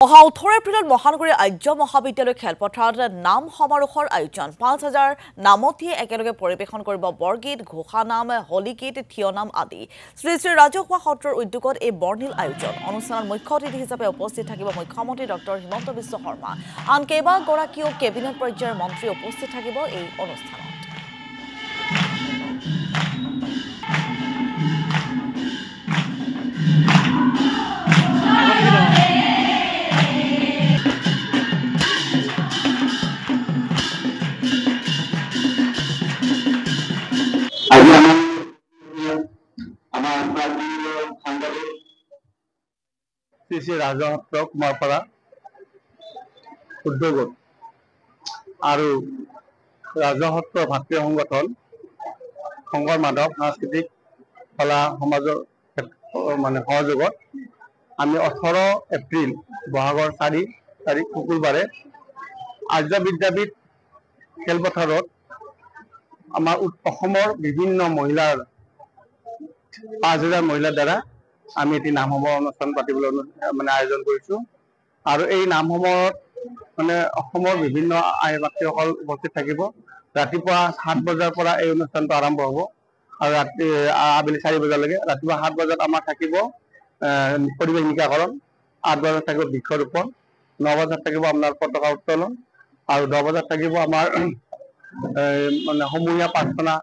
অহা 18 এপ্ৰিলত মহানগৰী আৰ্য মহাবিদ্যালয় খেলপথাৰত নাম সমাৰোহৰ আয়োজন 5000 নামতীয়ে একেলগে পৰিৱেশন কৰিব বৰগীত ঘোষানাম হলিগীত থিয়নাম আদি শ্ৰী শ্ৰী ৰাজহুৱা সত্ৰৰ উদ্যোগত এই বৰ্ণিল আয়োজন অনুষ্ঠানত মুখ্য অতিথি হিচাপে উপস্থিত থাকিব মুখ্যমন্ত্ৰী ডক্টৰ হিমন্ত বিশ্ব শৰ্মা আন কেইবাগৰাকীও কেবিনেট পৰ্যায়ৰ মন্ত্ৰী উপস্থিত থাকিব এই অনুষ্ঠানত। শ্ৰী শ্ৰী ৰাজসত্ৰ কুমাৰপাৰা উদ্যোগত আৰু ৰাজসত্ৰ ভাতৃ সংগঠন শংকৰ মাধৱ সাংস্কৃতিক কলা সমাজৰ সহযোগত আমি 18 এপ্ৰিল বহাগৰ 4 তাৰিখ শুকুৰবাৰে আৰ্য বিদ্যাপীঠ খেলপথাৰত আমাৰ অসমৰ বিভিন্ন মহিলাৰ 5000 মহিলাৰ দ্বাৰা আমি এটি নামসভা অনুষ্ঠান পাতিবলৈ আয়োজন কৰিছোঁ আৰু এই নামসভাত অসমৰ বিভিন্ন আই মাতৃসকল উপস্থিত থাকিব। ৰাতিপুৱা 7 বজাৰ পৰা এই অনুষ্ঠানটো আৰম্ভ হ'ব আৰু আবেলি 4 বজালৈকে। ৰাতিপুৱা 7 বজাত আমাৰ থাকিব পৰিৱেশ নিকাকৰণ, 8 বজাত থাকিব বৃক্ষৰোপণ, 9 বজাত থাকিব আপোনাৰ পতাকা উত্তোলন আৰু 10 বজাত থাকিব আমাৰ সমূহীয়া প্ৰাৰ্থনা।